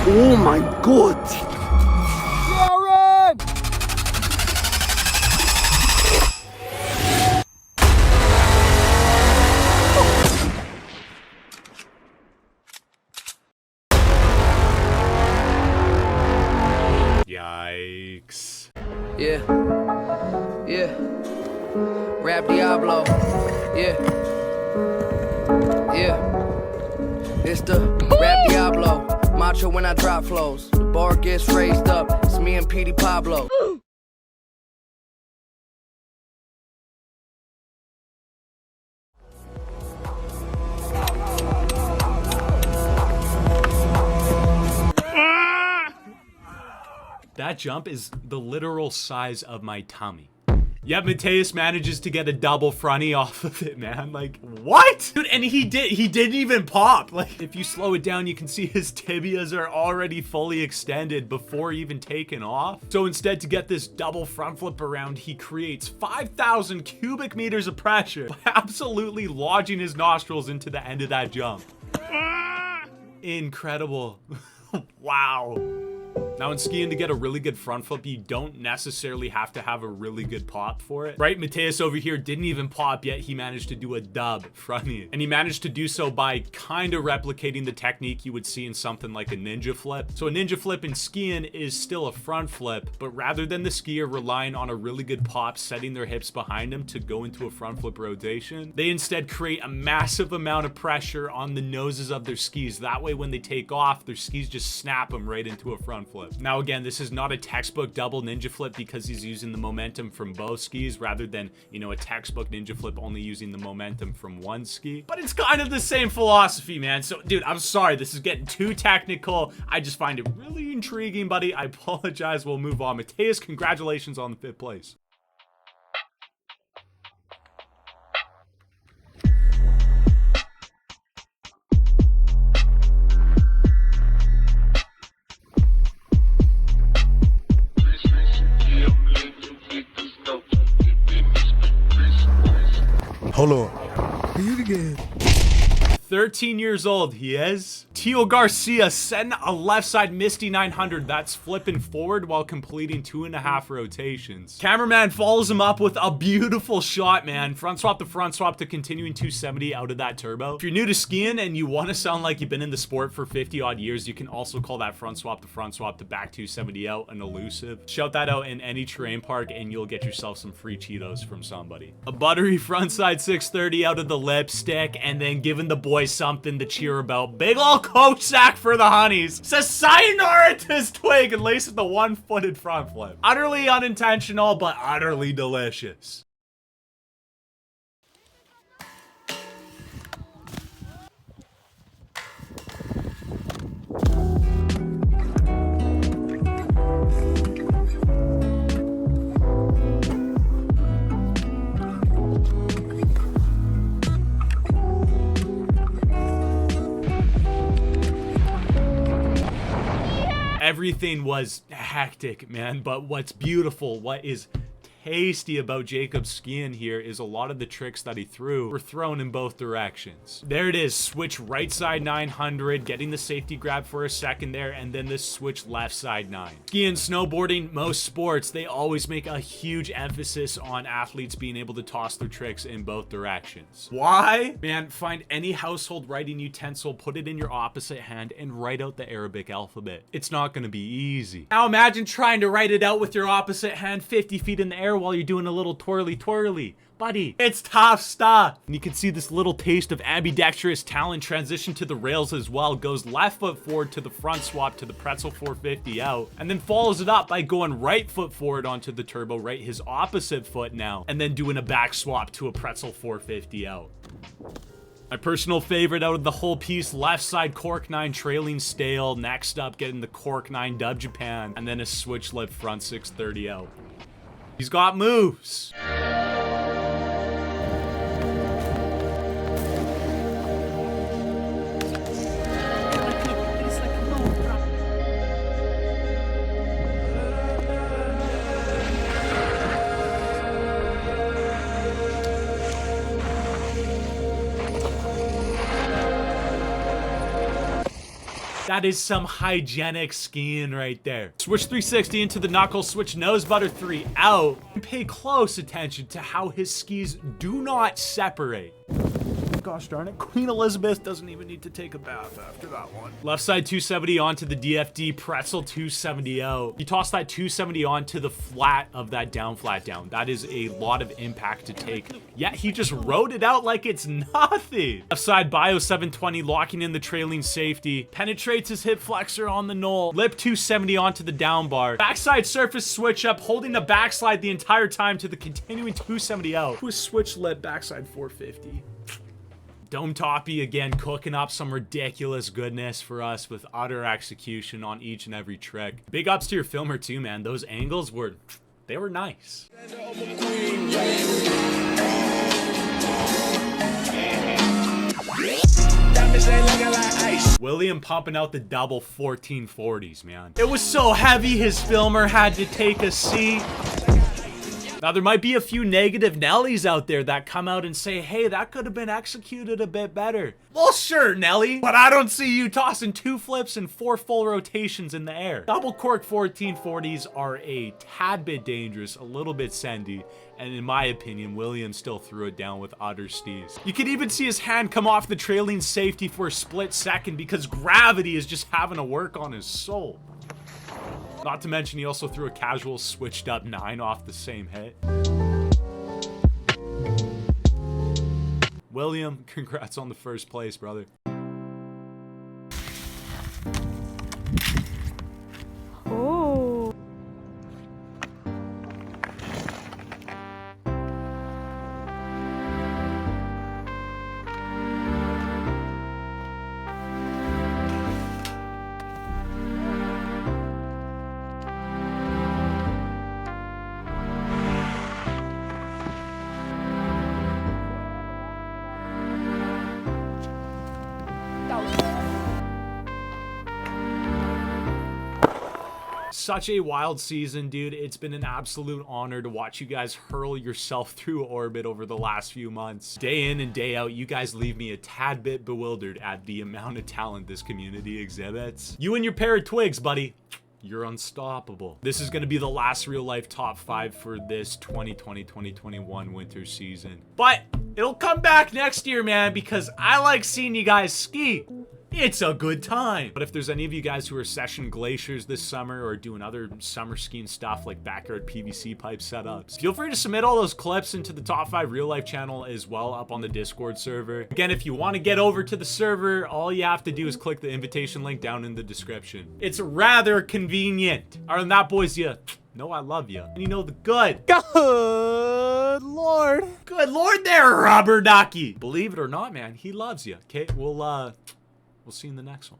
Oh my god! Jared! Yikes. Yeah. Rap Diablo. Yeah. It's the Rap Diablo. Macho when I drop flows. The bar gets raised up. It's me and Petey Pablo. That jump is the literal size of my tummy. Yep, Matias manages to get a double fronty off of it, man. Like, what? Dude, and he didn't even pop. Like, if you slow it down, you can see his tibias are already fully extended before even taking off. So instead, to get this double front flip around, he creates 5,000 cubic meters of pressure by absolutely lodging his nostrils into the end of that jump. Incredible. Wow. Now in skiing, to get a really good front flip, you don't necessarily have to have a really good pop for it, right? Matias over here didn't even pop, yet he managed to do a dub fronty. And he managed to do so by kind of replicating the technique you would see in something like a ninja flip. So a ninja flip in skiing is still a front flip, but rather than the skier relying on a really good pop, setting their hips behind them to go into a front flip rotation, they instead create a massive amount of pressure on the noses of their skis. That way, when they take off, their skis just snap them right into a front flip. Now again, this is not a textbook double ninja flip because he's using the momentum from both skis rather than, you know, a textbook ninja flip only using the momentum from one ski. But it's kind of the same philosophy, man. So, dude, I'm sorry. This is getting too technical. I just find it really intriguing, buddy. I apologize. We'll move on. Matias, congratulations on the 5th place. Hold on. Do it again. 13 years old he is. Tio Garcia send a left side Misty 900. That's flipping forward while completing 2.5 rotations. Cameraman follows him up with a beautiful shot, man. Front swap to continuing 270 out of that turbo. If you're new to skiing and you want to sound like you've been in the sport for 50 odd years, you can also call that front swap to back 270 out an elusive. Shout that out in any terrain park and you'll get yourself some free Cheetos from somebody. A buttery frontside 630 out of the lipstick, and then giving the boys something to cheer about. Big ol' coach sack for the honeys. Says sayonara to his twig and laces the one-footed front flip. Utterly unintentional, but utterly delicious. Everything was hectic, man, but what's beautiful, what is tasty about Jacob's skiing here is a lot of the tricks that he threw were thrown in both directions. There it is, switch right side 900, getting the safety grab for a second there, and then this switch left side 9. Skiing, snowboarding, most sports, they always make a huge emphasis on athletes being able to toss their tricks in both directions. Why? Man, find any household writing utensil, put it in your opposite hand, and write out the Arabic alphabet. It's not gonna be easy. Now imagine trying to write it out with your opposite hand 50 feet in the air while you're doing a little twirly. Buddy, it's tough stuff. And you can see this little taste of ambidextrous talent transition to the rails as well. Goes left foot forward to the front swap to the pretzel 450 out, and then follows it up by going right foot forward onto the turbo, right his opposite foot now, and then doing a back swap to a pretzel 450 out. My personal favorite out of the whole piece, left side cork 9 trailing stale. Next up, getting the cork 9 dub Japan, and then a switch lip front 630 out. He's got moves. That is some hygienic skiing right there. Switch 360 into the knuckle, switch nose butter 3 out. And pay close attention to how his skis do not separate. Gosh darn it, Queen Elizabeth doesn't even need to take a bath after that one. Left side 270 onto the DFD, pretzel 270 out. You toss that 270 onto the flat of that down, flat down. That is a lot of impact to take. Yet he just rode it out like it's nothing. Left side bio 720, locking in the trailing safety. Penetrates his hip flexor on the knoll. Lip 270 onto the down bar. Backside surface switch up, holding the backslide the entire time to the continuing 270 out. Who switch lip backside 450. Dometopi again cooking up some ridiculous goodness for us with utter execution on each and every trick. Big ups to your filmer too, man. Those angles were nice. William pumping out the double 1440s, man. It was so heavy his filmer had to take a seat. Now, there might be a few negative Nellies out there that come out and say, hey, that could have been executed a bit better. Well, sure, Nelly, but I don't see you tossing 2 flips and 4 full rotations in the air. Double cork 1440s are a tad bit dangerous, a little bit sendy, and in my opinion, William still threw it down with utter steez. You can even see his hand come off the trailing safety for a split second because gravity is just having to work on his soul. Not to mention, he also threw a casual switched up 9 off the same hit. William, congrats on the first place, brother. Oh. Such a wild season, dude. It's been an absolute honor to watch you guys hurl yourself through orbit over the last few months. Day in and day out, you guys leave me a tad bit bewildered at the amount of talent this community exhibits. You and your pair of twigs, buddy. You're unstoppable. This is going to be the last real life top 5 for this 2020-2021 winter season. But it'll come back next year, man, because I like seeing you guys ski. It's a good time. But if there's any of you guys who are session glaciers this summer or doing other summer skiing stuff like backyard PVC pipe setups, feel free to submit all those clips into the top 5 real life channel as well up on the Discord server. Again, if you want to get over to the server, all you have to do is click the invitation link down in the description. It's rather convenient. Other than that, boys, you know I love you. And you know the good. Good Lord. Good Lord there, rubber ducky. Believe it or not, man, he loves you. Okay, we'll see you in the next one.